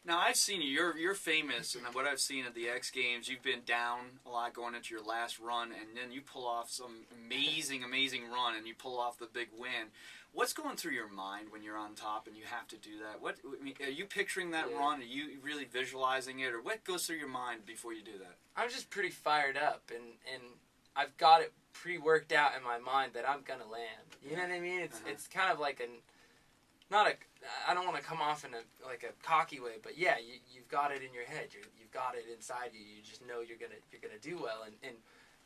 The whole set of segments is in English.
Now, I've seen you. You're famous, and what I've seen at the X Games, you've been down a lot going into your last run, and then you pull off some amazing run, and you pull off the big win. What's going through your mind when you're on top and you have to do that? What I mean, are you picturing that run? Are you really visualizing it, or what goes through your mind before you do that? I'm just pretty fired up, and I've got it pre-worked out in my mind that I'm gonna land. You know what I mean? It's kind of like I don't want to come off in a cocky way, but yeah, you've got it in your head. You've got it inside you. You just know you're gonna do well,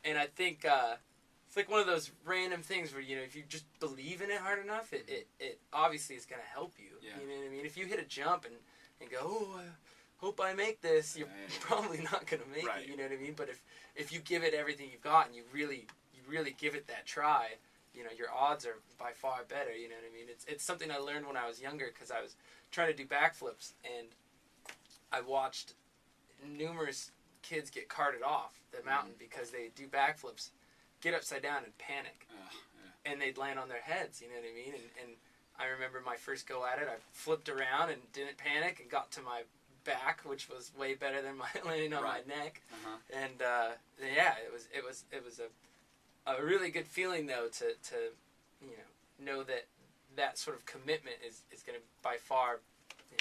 and I think it's like one of those random things where, you know, if you just believe in it hard enough, it obviously is gonna help you. Yeah. You know what I mean? If you hit a jump and go, oh, I hope I make this, you're probably not gonna make it. You know what I mean? But if you give it everything you've got and you really give it that try, you know, your odds are by far better. You know what I mean? It's something I learned when I was younger, because I was trying to do backflips, and I watched numerous kids get carted off the mountain because they do backflips, get upside down and panic, and they'd land on their heads. You know what I mean? And I remember my first go at it, I flipped around and didn't panic and got to my back, which was way better than my landing on my neck. And yeah, it was a really good feeling, though, to you know that sort of commitment is going to by far, you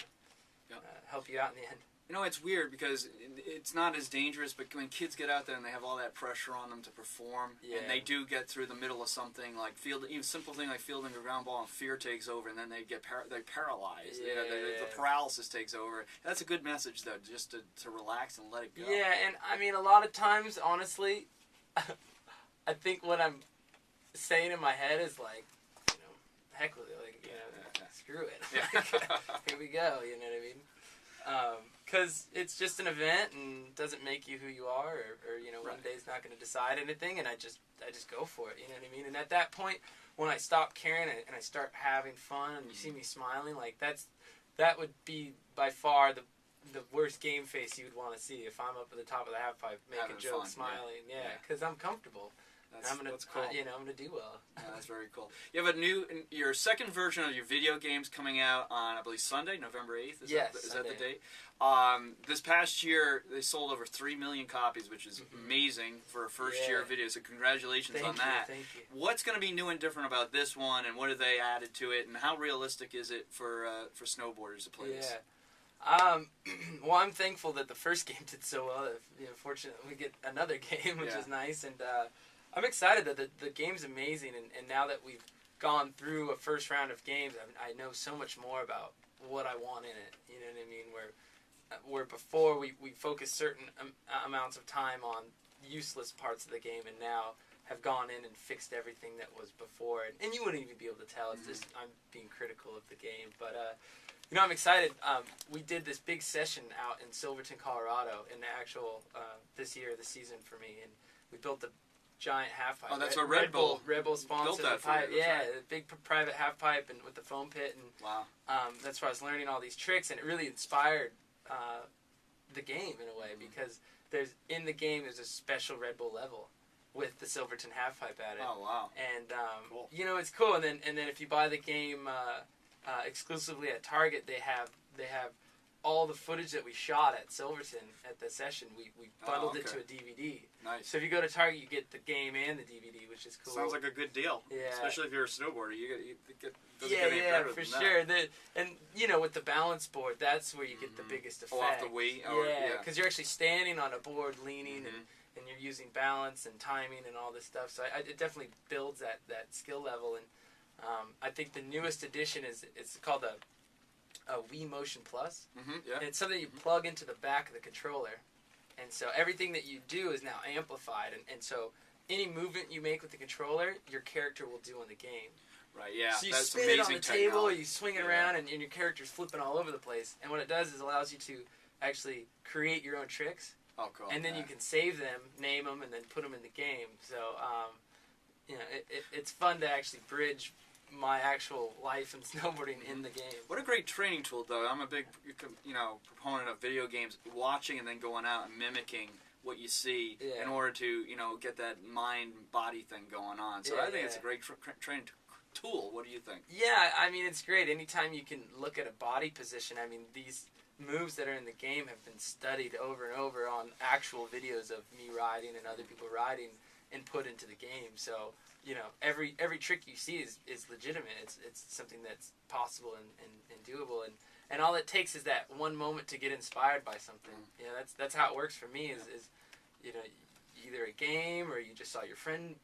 know, help you out in the end. You know, it's weird because it's not as dangerous, but when kids get out there and they have all that pressure on them to perform, and they do get through the middle of something like even simple thing like fielding a ground ball, and fear takes over, and then they get they're paralyzed. Yeah, the paralysis takes over. That's a good message, though, just to relax and let it go. Yeah, and I mean, a lot of times, honestly, I think what I'm saying in my head is like, you know, heck with it, like, you know, screw it. Here we go, you know what I mean? Because it's just an event and doesn't make you who you are, or you know, one day's not going to decide anything, and I just go for it, you know what I mean? And at that point, when I stop caring and I start having fun, and you see me smiling, like that would be by far the worst game face you would want to see if I'm up at the top of the half pipe making jokes, smiling, because I'm comfortable. That's cool. You know, I'm gonna do well. Yeah, that's very cool. You have your second version of your video games coming out on, I believe, Sunday, November 8th. Is that the date? This past year, they sold over 3 million copies, which is amazing for a first-year video. So congratulations on that. Thank you. What's going to be new and different about this one, and what have they added to it, and how realistic is it for snowboarders to play this? Well, I'm thankful that the first game did so well. You know, fortunately, we get another game, which is nice, and I'm excited that the game's amazing, and now that we've gone through a first round of games, I know so much more about what I want in it. You know what I mean? Where before we focused certain amounts of time on useless parts of the game, and now have gone in and fixed everything that was before. And you wouldn't even be able to tell. It's just I'm being critical of the game, but you know, I'm excited. We did this big session out in Silverton, Colorado, in the actual this year, the season for me, and we built the giant half pipe. Oh, that's what Red Bull sponsored the pipe. The big private half pipe and with the foam pit, and that's where I was learning all these tricks, and it really inspired the game in a way, because there's a special Red Bull level with the Silverton half pipe at it. Oh wow! And cool. You know, it's cool. And then if you buy the game exclusively at Target, they have all the footage that we shot at Silverton at the session. We bundled it to a DVD. Nice. So if you go to Target, you get the game and the DVD, which is cool. Sounds like a good deal. Yeah. Especially if you're a snowboarder, you get doesn't get any better for than sure. That. And you know, with the balance board, that's where you get the biggest effect. Off the weight. Because you're actually standing on a board, leaning, and you're using balance and timing and all this stuff. So it definitely builds that skill level. And I think the newest addition it's called a Wii Motion Plus. And it's something you plug into the back of the controller, and so everything that you do is now amplified, and so any movement you make with the controller, your character will do in the game. Right, yeah. So you that's spin it on the technology. table, you swing it around, and your character's flipping all over the place. And what it does is allows you to actually create your own tricks. Oh, cool. And then you can save them, name them, and then put them in the game. So, you know, it's fun to actually bridge my actual life and snowboarding in the game. What a great training tool, though. I'm a big, proponent of video games, watching and then going out and mimicking what you see in order to, get that mind-body thing going on. So I think it's a great training tool. What do you think? Yeah, I mean, it's great. Anytime you can look at a body position, I mean, moves that are in the game have been studied over and over on actual videos of me riding and other people riding and put into the game. So, every trick you see is legitimate. It's something that's possible and doable. And all it takes is that one moment to get inspired by something. That's how it works for me is either a game or you just saw your friend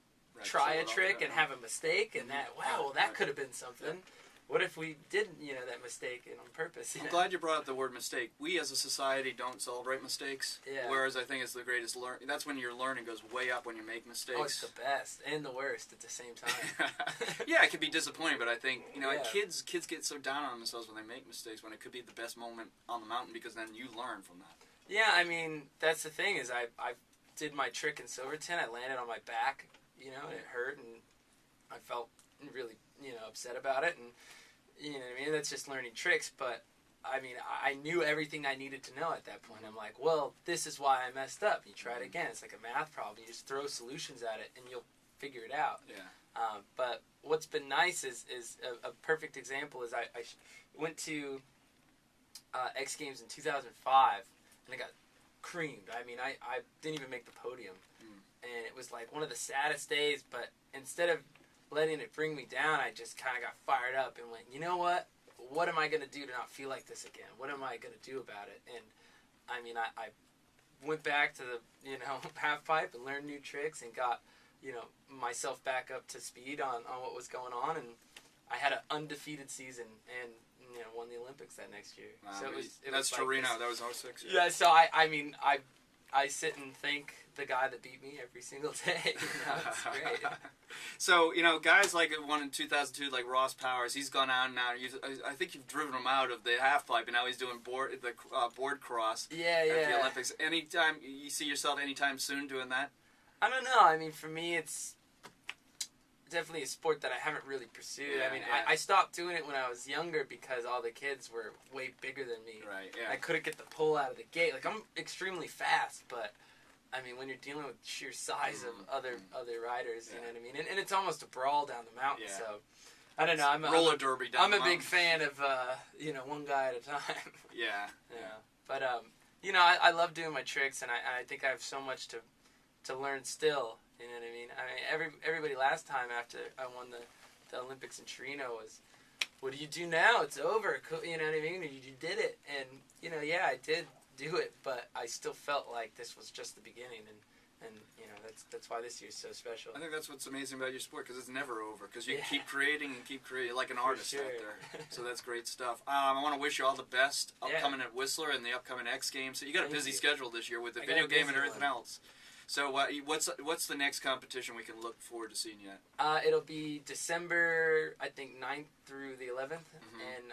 try a trick and have a mistake and that could have been something. Yeah. What if we didn't, that mistake on purpose? I'm glad you brought up the word mistake. We as a society don't celebrate mistakes, whereas I think it's the greatest that's when your learning goes way up when you make mistakes. Oh, it's the best and the worst at the same time. Yeah, it can be disappointing, but I think, kids get so down on themselves when they make mistakes when it could be the best moment on the mountain because then you learn from that. Yeah, I mean, that's the thing is I did my trick in Silverton. I landed on my back, and it hurt and I felt really, upset about it and you know what I mean? That's just learning tricks, but I mean, I knew everything I needed to know at that point. I'm like, well, this is why I messed up. You try it again. It's like a math problem. You just throw solutions at it, and you'll figure it out. Yeah. But what's been nice is a perfect example is I went to X Games in 2005, and I got creamed. I mean, I didn't even make the podium. And it was like one of the saddest days, but instead of letting it bring me down, I just kind of got fired up and went, you know what? What am I going to do to not feel like this again? What am I going to do about it? And, I mean, I went back to the, half pipe and learned new tricks and got, myself back up to speed on what was going on. And I had an undefeated season and, won the Olympics that next year. Wow, So that's Torino. That was 06. Yeah, so I sit and thank the guy that beat me every single day. It's great. So, guys like one in 2002, like Ross Powers, he's gone out now. I think you've driven him out of the half pipe, and now he's doing board cross at the Olympics. Anytime you see yourself anytime soon doing that? I don't know. I mean, for me, it's definitely a sport that I haven't really pursued. Yeah, I mean, I stopped doing it when I was younger because all the kids were way bigger than me. Right, yeah. I couldn't get the pull out of the gate. Like, I'm extremely fast, but I mean, when you're dealing with sheer size of other riders, you know what I mean? And it's almost a brawl down the mountain, so I don't know. I'm roller derby down I'm the a mountain. big fan of, one guy at a time. Yeah. But, I love doing my tricks, and I think I have so much to learn still, you know what I mean? I mean, everybody last time after I won the Olympics in Torino was, what do you do now? It's over, you know what I mean? You did it, and, I did do it, but I still felt like this was just the beginning, and that's why this year's so special. I think that's what's amazing about your sport, because it's never over, because you keep creating like an artist out there. So that's great stuff. I want to wish you all the best upcoming at Whistler and the upcoming X Games. So you got a busy schedule this year with the video game and everything else. So what's the next competition we can look forward to seeing yet? It'll be December, I think, 9th through the 11th in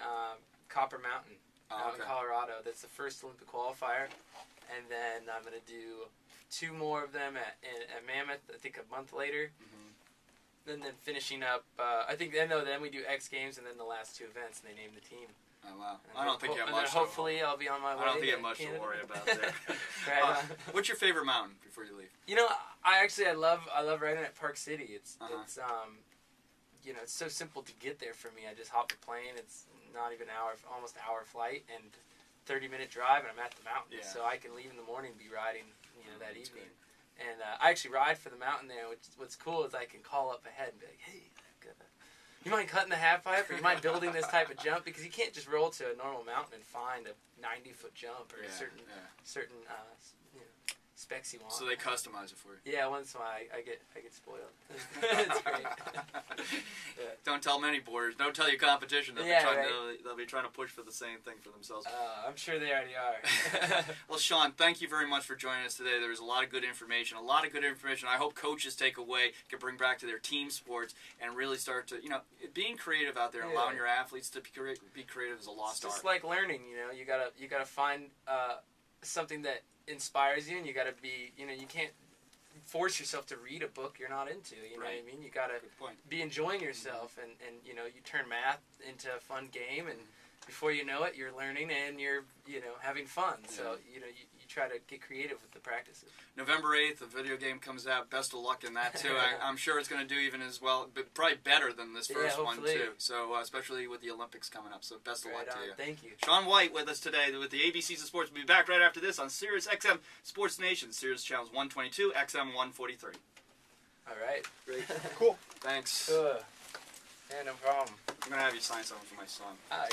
Copper Mountain. Out in Colorado. That's the first Olympic qualifier. And then I'm going to do 2 more of them at Mammoth, I think a month later. And then finishing up, I think then we do X Games and then the last 2 events, and they name the team. Oh, wow. I don't think you have much. And then hopefully I'll be on my way. I don't think you have much to worry about there. What's your favorite mountain before you leave? I love riding at Park City. It's it's so simple to get there for me. I just hop a plane. It's not even almost hour flight and 30-minute drive, and I'm at the mountain. Yeah. So I can leave in the morning and be riding, that evening. Great. And I actually ride for the mountain there. What's cool is I can call up ahead and be like, hey, you mind cutting the half pipe, or you mind building this type of jump? Because you can't just roll to a normal mountain and find a 90-foot jump or certain specs you want. So they customize it for you. Yeah, once in a while I get spoiled. It's great. Don't tell many boarders. Don't tell your competition. They'll be trying to push for the same thing for themselves. I'm sure they already are. Well, Shaun, thank you very much for joining us today. There was a lot of good information. I hope coaches take away, can bring back to their team sports, and really start to, being creative out there and allowing your athletes to be creative is a lost art. It's just like learning. You gotta find something that inspires you, and you gotta be, you can't force yourself to read a book you're not into, you know what I mean? You gotta be enjoying yourself, and you turn math into a fun game, and before you know it, you're learning and you're, having fun. So, you try to get creative with the practices. November 8th, the video game comes out. Best of luck in that, too. I'm sure it's going to do even as well, but probably better than this first one, too. So, especially with the Olympics coming up. So, best of luck to you. Thank you. Shaun White with us today with the ABCs of Sports. We'll be back right after this on Sirius XM Sports Nation, Sirius Channels 122, XM 143. All right. Great. Cool. Thanks. Yeah, no problem. I'm going to have you sign something for my son.